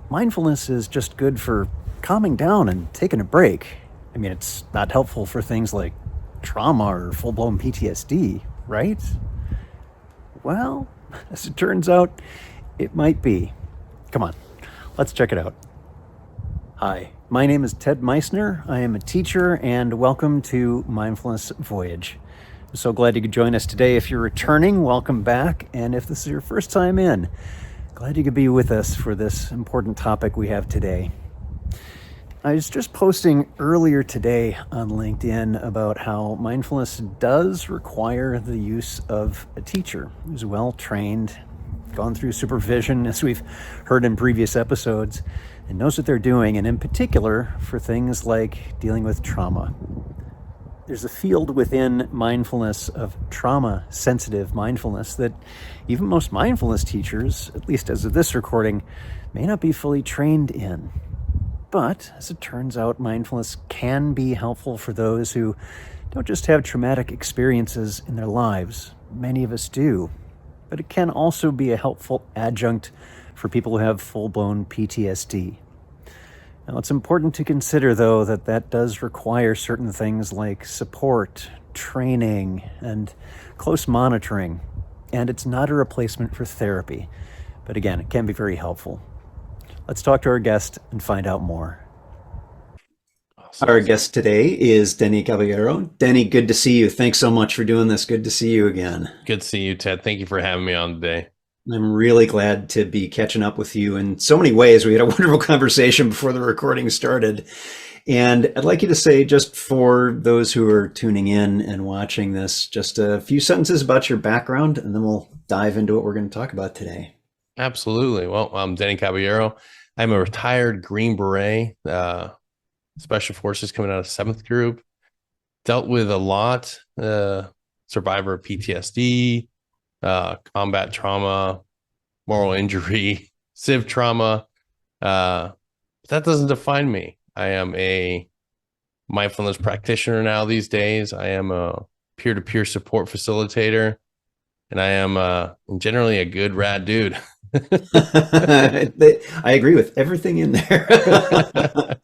mindfulness is just good for calming down and taking a break. I mean, it's not helpful for things like trauma or full blown PTSD, right? Well, as it turns out, it might be. Come on, let's check it out. Hi, my name is Ted Meissner. I am a teacher, and welcome to Mindfulness Voyage. I'm so glad you could join us today. If you're returning, welcome back. And if this is your first time in, glad you could be with us for this important topic we have today. I was just posting earlier today on LinkedIn about how mindfulness does require the use of a teacher who's well trained, gone through supervision, as we've heard in previous episodes, and knows what they're doing, and in particular for things like dealing with trauma. There's a field within mindfulness of trauma-sensitive mindfulness that even most mindfulness teachers, at least as of this recording, may not be fully trained in. But, as it turns out, mindfulness can be helpful for those who don't just have traumatic experiences in their lives. Many of us do. But it can also be a helpful adjunct for people who have full-blown PTSD. Now, it's important to consider, though, that does require certain things like support, training, and close monitoring. And it's not a replacement for therapy. But again, it can be very helpful. Let's talk to our guest and find out more. Awesome. Our guest today is Denny Caballero. Denny, good to see you. Thanks so much for doing this. Good to see you again. Good to see you, Ted. Thank you for having me on today. I'm really glad to be catching up with you in so many ways. We had a wonderful conversation before the recording started. And I'd like you to say, just for those who are tuning in and watching this, just a few sentences about your background, and then we'll dive into what we're going to talk about today. Absolutely. Well, I'm Denny Caballero. I'm a retired Green Beret, Special Forces coming out of 7th Group. Dealt with a lot, survivor of PTSD, combat trauma, moral injury, civ trauma. But that doesn't define me. I am a mindfulness practitioner now these days. I am a peer-to-peer support facilitator, and I am generally a good rad dude. I agree with everything in there.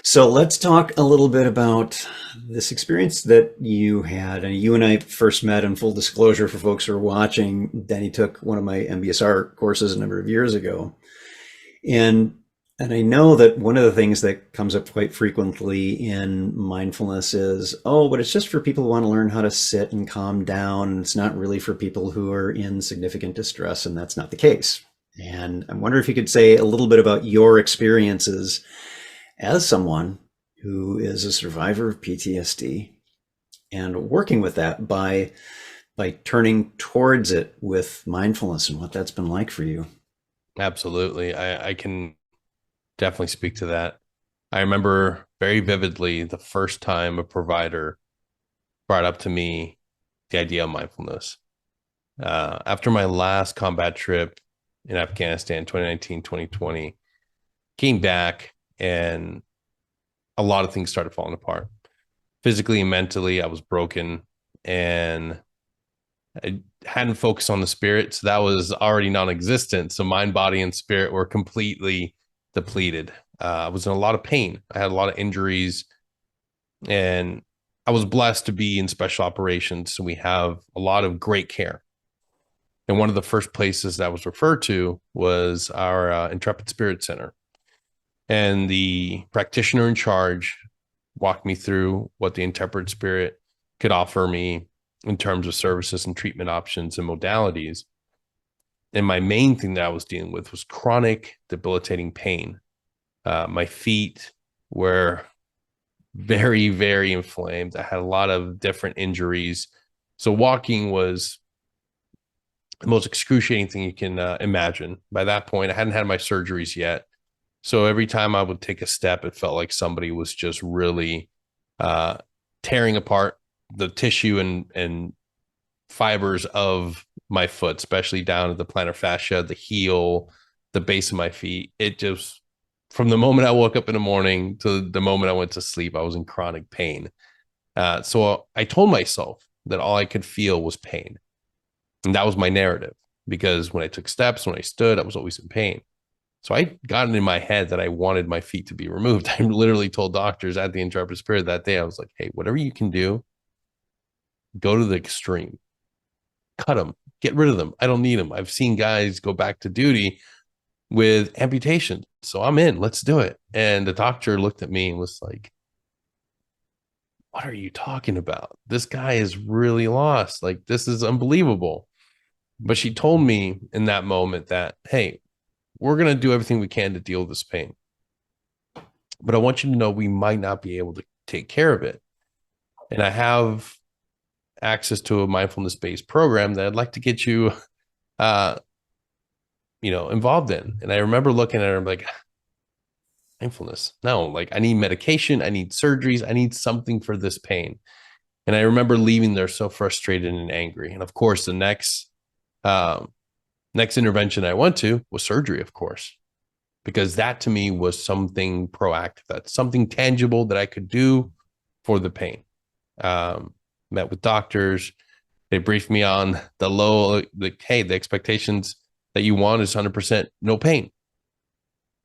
So let's talk a little bit about this experience that you had. And you and I first met, in full disclosure for folks who are watching. Denny took one of my MBSR courses a number of years ago. And I know that one of the things that comes up quite frequently in mindfulness is, oh, but it's just for people who want to learn how to sit and calm down. It's not really for people who are in significant distress, and that's not the case. And I wonder if you could say a little bit about your experiences as someone who is a survivor of PTSD and working with that by turning towards it with mindfulness and what that's been like for you. Absolutely. I can definitely speak to that. I remember very vividly the first time a provider brought up to me the idea of mindfulness. After my last combat trip in Afghanistan, 2019, 2020, came back and a lot of things started falling apart. Physically and mentally, I was broken and I hadn't focused on the spirit. So that was already non-existent. So mind, body, and spirit were completely depleted. I was in a lot of pain. I had a lot of injuries, and I was blessed to be in special operations. So we have a lot of great care. And one of the first places that I was referred to was our Intrepid Spirit Center. And the practitioner in charge walked me through what the Intrepid Spirit could offer me in terms of services and treatment options and modalities. And my main thing that I was dealing with was chronic debilitating pain. My feet were very, very inflamed. I had a lot of different injuries. So walking was the most excruciating thing you can imagine. By that point, I hadn't had my surgeries yet. So every time I would take a step, it felt like somebody was just really tearing apart the tissue and fibers of my foot, especially down at the plantar fascia, the heel, the base of my feet. It just, from the moment I woke up in the morning to the moment I went to sleep, I was in chronic pain. So I told myself that all I could feel was pain. And that was my narrative, because when I took steps, when I stood, I was always in pain. So I got it in my head that I wanted my feet to be removed. I literally told doctors at the Intrepid Spirit that day, I was like, hey, whatever you can do, go to the extreme, cut them, get rid of them. I don't need them. I've seen guys go back to duty with amputation. So I'm in, let's do it. And the doctor looked at me and was like, what are you talking about? This guy is really lost. Like, this is unbelievable. But she told me in that moment that, hey, we're going to do everything we can to deal with this pain. But I want you to know we might not be able to take care of it. And I have access to a mindfulness based program that I'd like to get you, uh, involved in. And I remember looking at her, I'm like, mindfulness. No, like I need medication, I need surgeries, I need something for this pain. And I remember leaving there so frustrated and angry. And of course, the next intervention I went to was surgery, of course, because that to me was something proactive. That's something tangible that I could do for the pain. Met with doctors. They briefed me on hey, the expectations that you want is 100% no pain.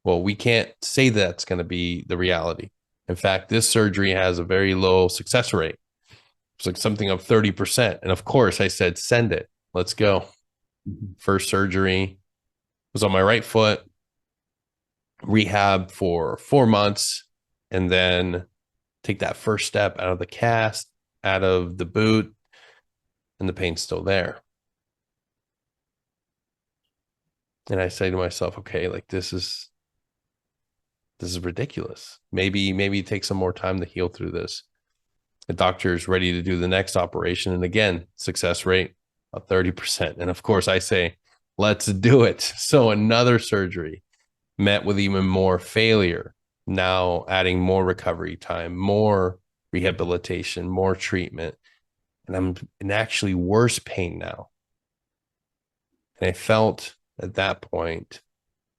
Well, we can't say that's going to be the reality. In fact, this surgery has a very low success rate. It's like something of 30%. And of course, I said, send it. Let's go. First surgery was on my right foot, rehab for 4 months, and then take that first step out of the cast, out of the boot, and the pain's still there. And I say to myself, okay, like this is ridiculous. Maybe take some more time to heal through this. The doctor is ready to do the next operation. And again, success rate of 30%. And of course, I say, let's do it. So another surgery met with even more failure, now adding more recovery time, more rehabilitation, more treatment. And I'm in actually worse pain now. And I felt at that point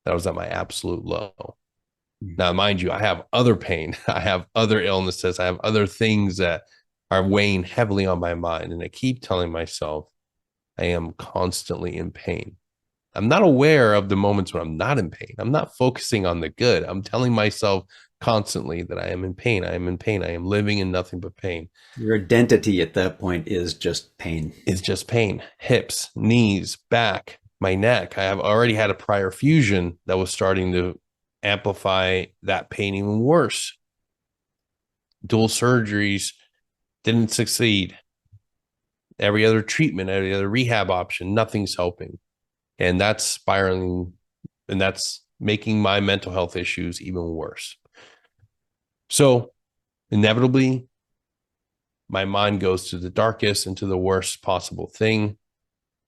that I was at my absolute low. Now, mind you, I have other pain. I have other illnesses. I have other things that are weighing heavily on my mind. And I keep telling myself I am constantly in pain. I'm not aware of the moments when I'm not in pain. I'm not focusing on the good. I'm telling myself constantly that I am in pain. I am in pain. I am living in nothing but pain. Your identity at that point is just pain. It's just pain. Hips, knees, back, my neck. I have already had a prior fusion that was starting to amplify that pain even worse. Dual surgeries didn't succeed. Every other treatment, every other rehab option, nothing's helping. And that's spiraling, and that's making my mental health issues even worse. So inevitably, my mind goes to the darkest and to the worst possible thing.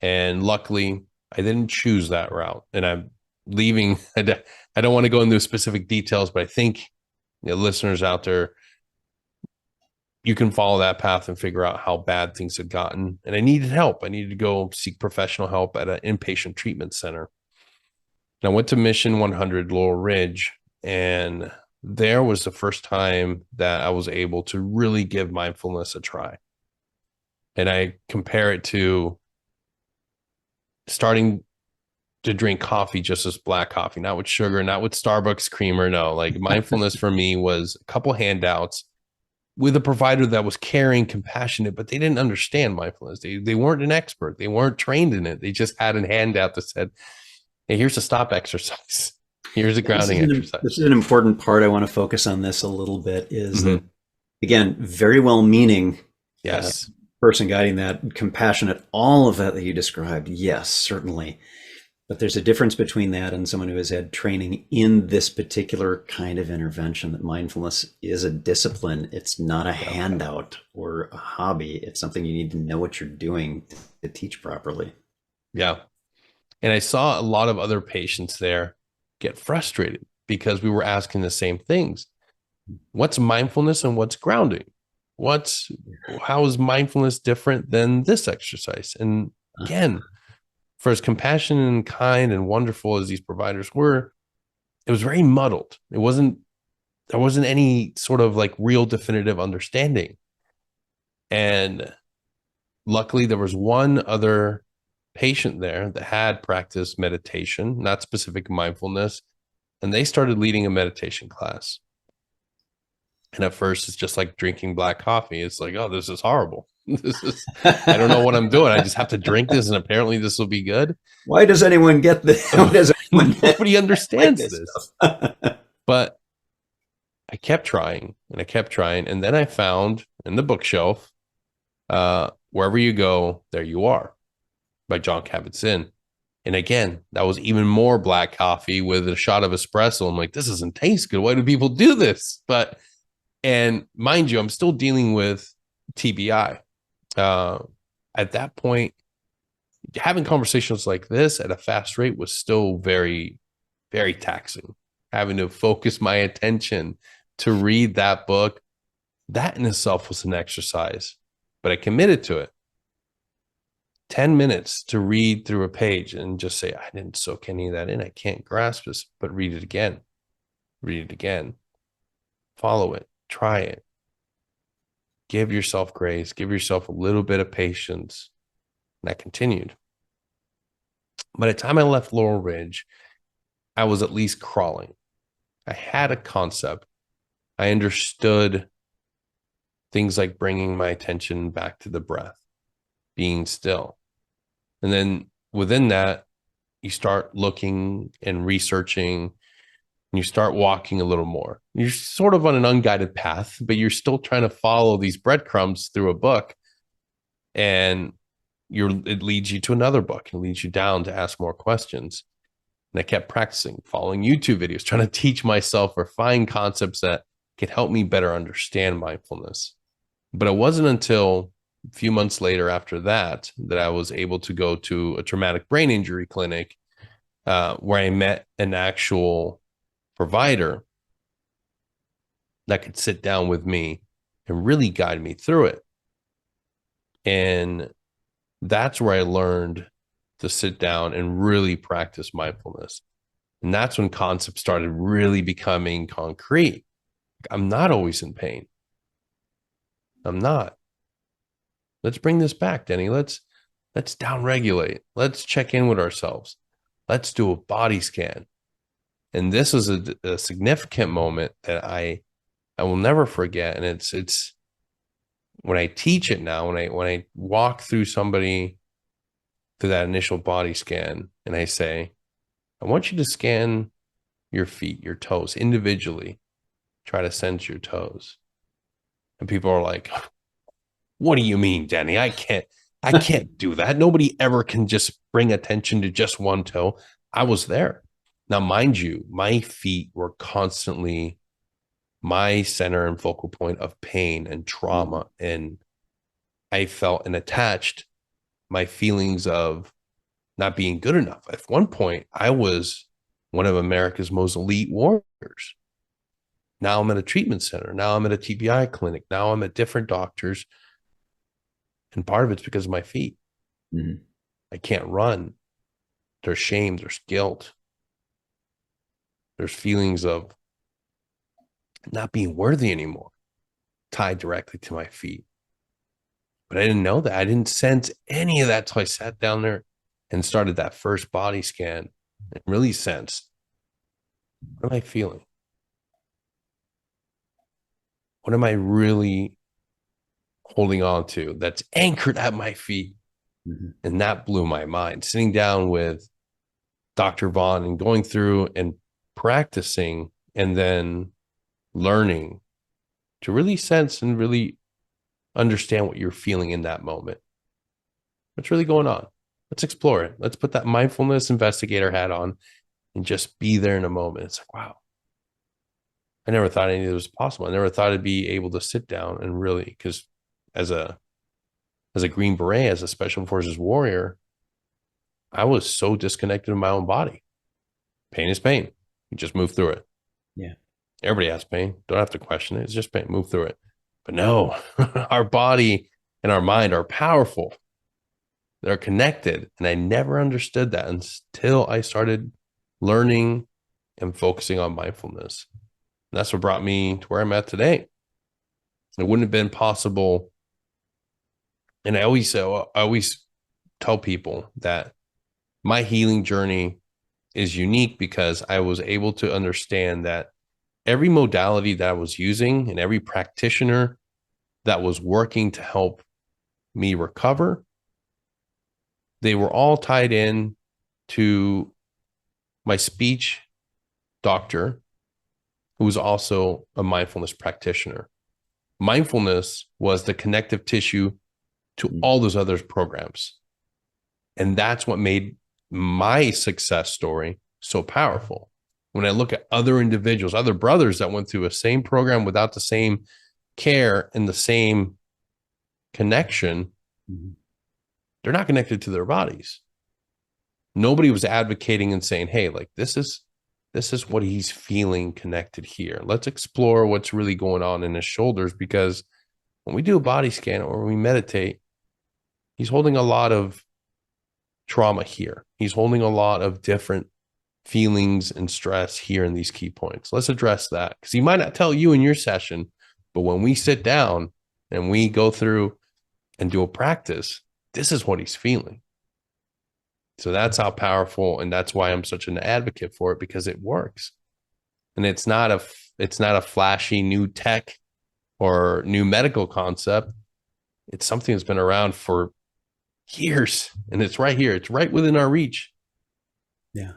And luckily, I didn't choose that route. And I'm leaving. I don't want to go into specific details, but I think listeners out there, you can follow that path and figure out how bad things had gotten. And I needed help. I needed to go seek professional help at an inpatient treatment center. And I went to Mission 100 Laurel Ridge, and there was the first time that I was able to really give mindfulness a try. And I compare it to starting to drink coffee just as black coffee, not with sugar, not with Starbucks creamer. No, like mindfulness for me was a couple handouts with a provider that was caring, compassionate, but they didn't understand mindfulness. They weren't an expert. They weren't trained in it. They just had a handout that said, hey, here's a stop exercise. Here's a grounding exercise. This is an important part. I want to focus on this a little bit is that, again, very well-meaning yes, person guiding that, compassionate, all of that you described. Yes, certainly. But there's a difference between that and someone who has had training in this particular kind of intervention, that mindfulness is a discipline. It's not a handout or a hobby. It's something you need to know what you're doing to teach properly. Yeah. And I saw a lot of other patients there get frustrated because we were asking the same things. What's mindfulness and what's grounding? How is mindfulness different than this exercise? And again, for as compassionate and kind and wonderful as these providers were, it was very muddled. There wasn't any sort of like real definitive understanding. And luckily there was one other patient there that had practiced meditation, not specific mindfulness, and they started leading a meditation class. And at first, it's just like drinking black coffee. It's like, oh, this is horrible. This is, I don't know what I'm doing. I just have to drink this, and apparently, this will be good. Why does anyone get this? Why does anyone Nobody like understands this this. stuff? But I kept trying and I kept trying. And then I found in the bookshelf, Wherever You Go, There You Are by John Kabat-Zinn. And again, that was even more black coffee with a shot of espresso. I'm like, this doesn't taste good. Why do people do this? But, and mind you, I'm still dealing with TBI. At that point, having conversations like this at a fast rate was still very, very taxing. Having to focus my attention to read that book, that in itself was an exercise, but I committed to it. 10 minutes to read through a page and just say, I didn't soak any of that in. I can't grasp this, but read it again. Read it again. Follow it. Try it. Give yourself grace. Give yourself a little bit of patience. And I continued. By the time I left Laurel Ridge, I was at least crawling. I had a concept. I understood things like bringing my attention back to the breath, being still. And then within that, you start looking and researching, and you start walking a little more. You're sort of on an unguided path, but you're still trying to follow these breadcrumbs through a book. And it leads you to another book and leads you down to ask more questions. And I kept practicing, following YouTube videos, trying to teach myself or find concepts that could help me better understand mindfulness. But it wasn't until a few months later after that I was able to go to a traumatic brain injury clinic where I met an actual provider that could sit down with me and really guide me through it. And that's where I learned to sit down and really practice mindfulness. And that's when concepts started really becoming concrete. I'm not always in pain. I'm not. Let's bring this back, Denny. Let's downregulate. Let's check in with ourselves. Let's do a body scan. And this is a significant moment that I will never forget. And it's when I teach it now, when I walk through somebody through that initial body scan, and I say, I want you to scan your feet, your toes individually. Try to sense your toes. And people are like, what do you mean, Danny? I can't do that. Nobody ever can just bring attention to just one toe. I was there. Now, mind you, my feet were constantly my center and focal point of pain and trauma. And I felt and attached my feelings of not being good enough. At one point, I was one of America's most elite warriors. Now I'm at a treatment center. Now I'm at a TBI clinic. Now I'm at different doctors. And part of it's because of my feet. Mm-hmm. I can't run. There's shame. There's guilt. There's feelings of not being worthy anymore tied directly to my feet. But I didn't know that. I didn't sense any of that till I sat down there and started that first body scan and really sensed, what am I feeling? What am I really holding on to that's anchored at my feet? Mm-hmm. And that blew my mind. Sitting down with Dr. Vaughn and going through and practicing and then learning to really sense and really understand what you're feeling in that moment. What's really going on? Let's explore it. Let's put that mindfulness investigator hat on and just be there in a moment. It's like, wow. I never thought any of it was possible. I never thought I'd be able to sit down and really, because as a Green Beret, as a Special Forces warrior, I was so disconnected in my own body. Pain is pain. You just move through it. Yeah. Everybody has pain. Don't have to question it. It's just pain. Move through it. But no, our body and our mind are powerful. They're connected. And I never understood that until I started learning and focusing on mindfulness. And that's what brought me to where I'm at today. It wouldn't have been possible. And I always tell people that my healing journey is unique because I was able to understand that every modality that I was using and every practitioner that was working to help me recover, they were all tied in to my speech doctor, who was also a mindfulness practitioner. Mindfulness was the connective tissue to all those other programs. And that's what made my success story so powerful. When I look at other individuals, other brothers that went through a same program without the same care and the same connection, they're not connected to their bodies. Nobody was advocating and saying, hey, like this is what he's feeling connected here. Let's explore what's really going on in his shoulders, because when we do a body scan or we meditate, he's holding a lot of trauma here. He's holding a lot of different feelings and stress here in these key points. Let's address that, because he might not tell you in your session, but when we sit down and we go through and do a practice, this is what he's feeling. So that's how powerful, and that's why I'm such an advocate for it, because it works. And it's not a flashy new tech or new medical concept. It's something that's been around for years, and it's right here. It's right within our reach. Yeah.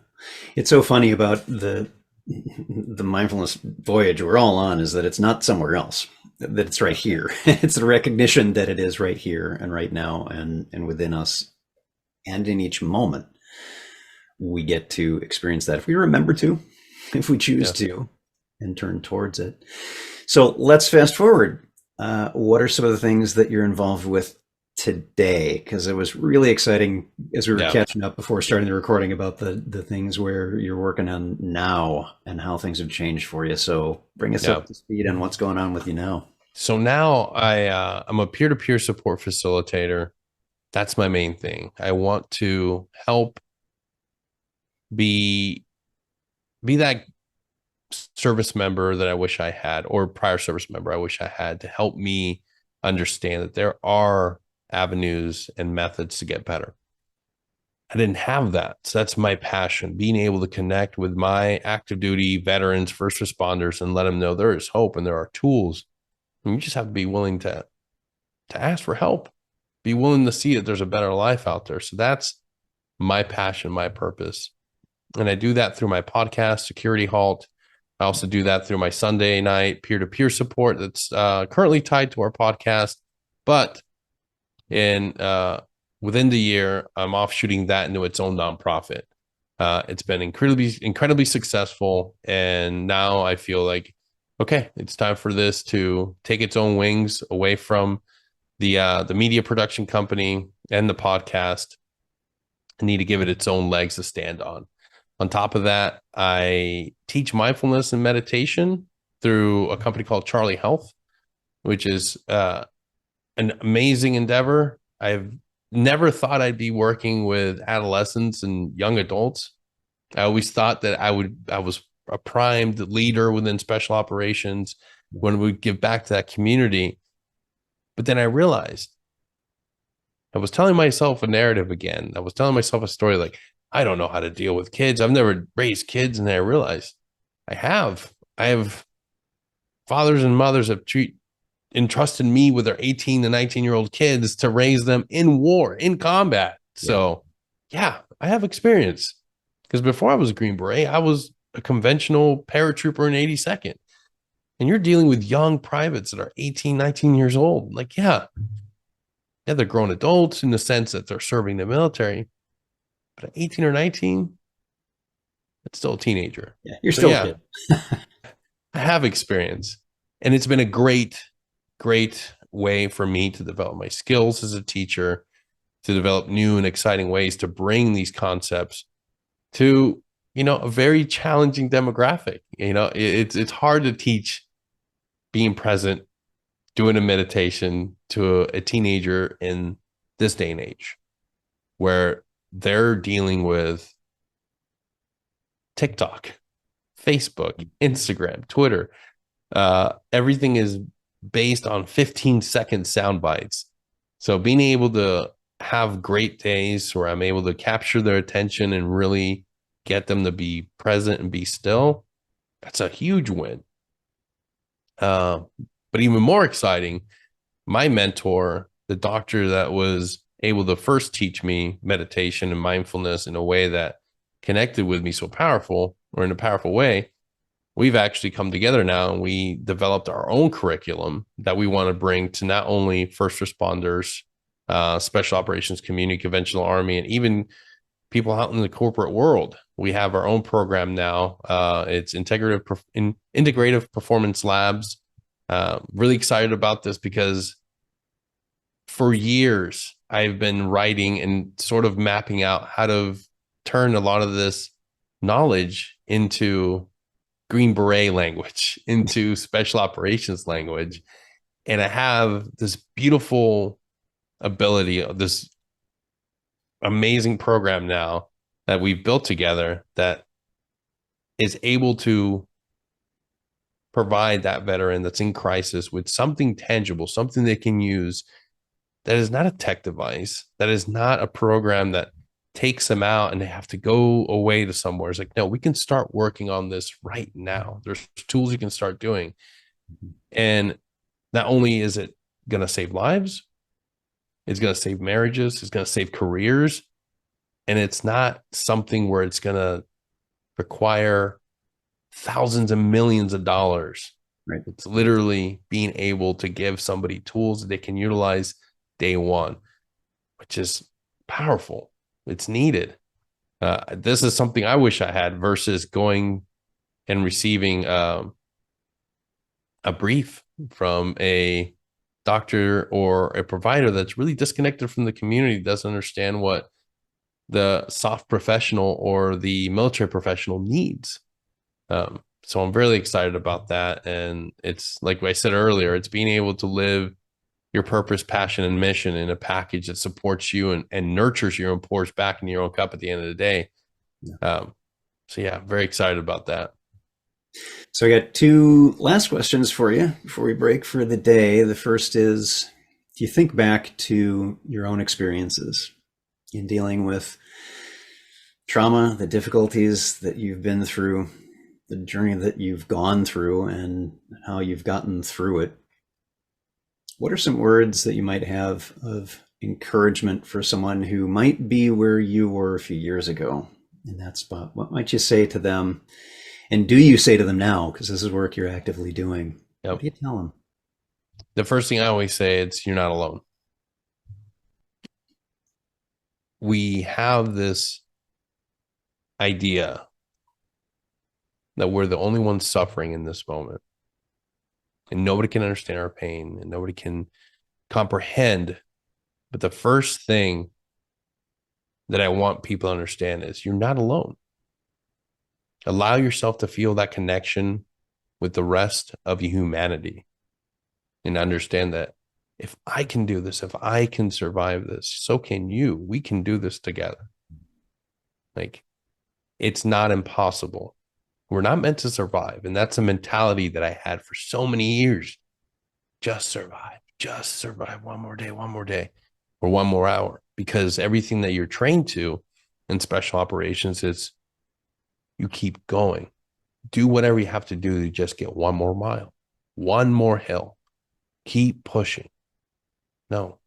It's so funny about the mindfulness voyage we're all on is that it's not somewhere else, that it's right here. It's the recognition that it is right here and right now and within us, and in each moment we get to experience that if we remember to, if we choose to, and turn towards it. So let's fast forward. What are some of the things that you're involved with today? Because it was really exciting as we were catching up before starting the recording about the things where you're working on now and how things have changed for you. So bring us up to speed on what's going on with you now. So now I'm a peer-to-peer support facilitator. That's my main thing. I want to help be that service member that I wish I had, or prior service member I wish I had, to help me understand that there are avenues and methods to get better. I didn't have that. So that's my passion, being able to connect with my active duty veterans, first responders, and let them know there is hope and there are tools. And you just have to be willing to ask for help, be willing to see that there's a better life out there. So that's my passion, my purpose. And I do that through my podcast, Security Halt. I also do that through my Sunday night peer-to-peer support that's currently tied to our podcast. But within the year, I'm offshooting that into its own nonprofit. It's been incredibly successful. And now I feel like, okay, it's time for this to take its own wings away from the media production company and the podcast. I need to give it its own legs to stand on. On top of that, I teach mindfulness and meditation through a company called Charlie Health, which is an amazing endeavor. I've never thought I'd be working with adolescents and young adults. I always thought that I was a primed leader within special operations when we give back to that community. But then I realized I was telling myself a narrative again. I was telling myself a story like, I don't know how to deal with kids. I've never raised kids. And then I realized I have fathers and mothers have entrusted me with their 18 to 19-year-old kids to raise them in war, in combat. So I have experience, because before I was a Green Beret, I was a conventional paratrooper in 82nd. And you're dealing with young privates that are 18, 19 years old. Like, they're grown adults in the sense that they're serving the military. But at 18 or 19, it's still a teenager. Yeah, you're still a kid. I have experience. And it's been a great way for me to develop my skills as a teacher, to develop new and exciting ways to bring these concepts to, a very challenging demographic. It's hard to teach being present, doing a meditation to a teenager in this day and age, where they're dealing with TikTok, Facebook, Instagram, Twitter. Everything is based on 15-second sound bites. So being able to have great days where I'm able to capture their attention and really get them to be present and be still, that's a huge win. Uh, but even more exciting, my mentor, the doctor that was able to first teach me meditation and mindfulness in a way that connected with me so powerful, or in a powerful way, we've actually come together now and we developed our own curriculum that we want to bring to not only first responders, special operations community, conventional army, and even people out in the corporate world. We have our own program now. It's integrative performance labs. Really excited about this because for years I've been writing and sort of mapping out how to turn a lot of this knowledge into Green Beret language, into special operations language. And I have this beautiful ability, this amazing program now that we've built together that is able to provide that veteran that's in crisis with something tangible, something they can use, that is not a tech device, that is not a program that takes them out and they have to go away to somewhere. It's like, no, we can start working on this right now. There's tools you can start doing. And not only is it going to save lives, it's going to save marriages, it's going to save careers. And it's not something where it's going to require thousands and millions of dollars. Right. It's literally being able to give somebody tools that they can utilize day one, which is powerful. It's needed. This is something I wish I had versus going and receiving a brief from a doctor or a provider that's really disconnected from the community, doesn't understand what the soft professional or the military professional needs. So I'm really excited about that. And it's like I said earlier, it's being able to live your purpose, passion, and mission in a package that supports you and nurtures you and pours back into your own cup at the end of the day. Yeah. So yeah, very excited about that. So I got two last questions for you before we break for the day. The first is, do you think back to your own experiences in dealing with trauma, the difficulties that you've been through, the journey that you've gone through, and how you've gotten through it? What are some words that you might have of encouragement for someone who might be where you were a few years ago in that spot? What might you say to them? And do you say to them now, because this is work you're actively doing? Yep. What do you tell them? The first thing I always say is you're not alone. We have this idea that we're the only ones suffering in this moment, and nobody can understand our pain and nobody can comprehend. But the first thing that I want people to understand is you're not alone. Allow yourself to feel that connection with the rest of humanity and understand that if I can do this, if I can survive this, so can you. We can do this together. Like, it's not impossible. We're not meant to survive. And that's a mentality that I had for so many years. Just survive one more day, or one more hour. Because everything that you're trained to in special operations is you keep going. Do whatever you have to do to just get one more mile, one more hill. Keep pushing. No,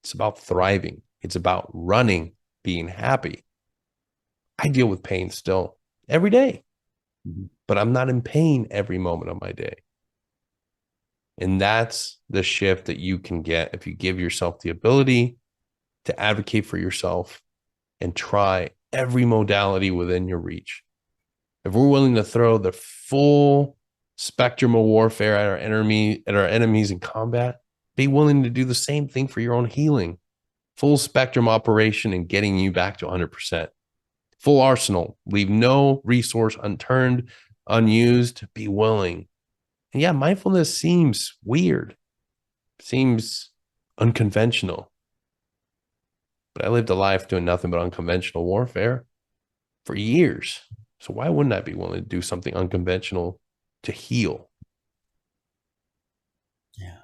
it's about thriving. It's about running, being happy. I deal with pain still every day, but I'm not in pain every moment of my day. And that's the shift that you can get if you give yourself the ability to advocate for yourself and try every modality within your reach. If we're willing to throw the full spectrum of warfare at our enemies in combat, be willing to do the same thing for your own healing. Full spectrum operation and getting you back to 100%. Full arsenal. Leave no resource unturned, unused. Be willing. And yeah, mindfulness seems weird, seems unconventional. But I lived a life doing nothing but unconventional warfare for years. So why wouldn't I be willing to do something unconventional to heal? Yeah.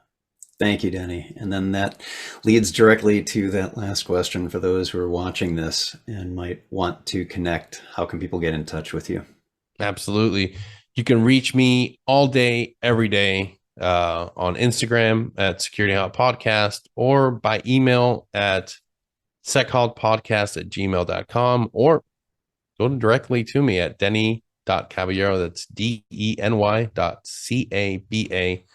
Thank you, Denny. And then that leads directly to that last question for those who are watching this and might want to connect. How can people get in touch with you? Absolutely. You can reach me all day, every day on Instagram at Security Hot Podcast or by email at sechaltpodcast@gmail.com or go directly to me at denny.caballero. That's DENY.CABALLERO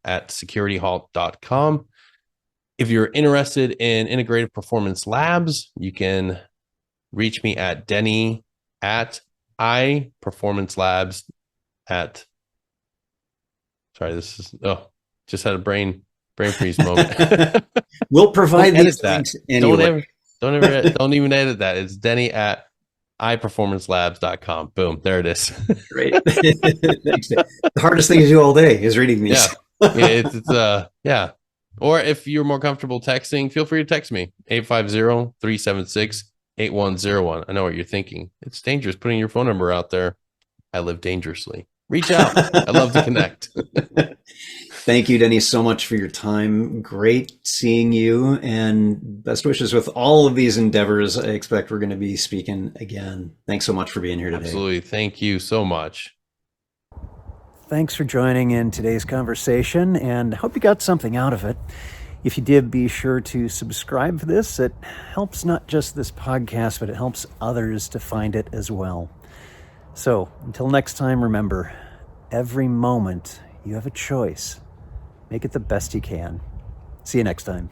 at securityhalt.com. If you're interested in integrated performance labs, you can reach me at Denny at iPerformance Labs at just had a brain freeze moment. We'll provide Don't these edit that. links anyway. Don't even edit that. It's Denny at iPerformanceLabs.com. Boom, there it is. Great. Thanks. The hardest thing to do all day is reading these. Yeah. Yeah. Or if you're more comfortable texting, feel free to text me 850-376-8101. I know what you're thinking. It's dangerous putting your phone number out there. I live dangerously. Reach out. I'd love to connect. Thank you, Denny, so much for your time. Great seeing you, and best wishes with all of these endeavors. I expect we're going to be speaking again. Thanks so much for being here today. Absolutely. Thank you so much. Thanks for joining in today's conversation, and I hope you got something out of it. If you did, be sure to subscribe for this. It helps not just this podcast, but it helps others to find it as well. So until next time, remember, every moment you have a choice. Make it the best you can. See you next time.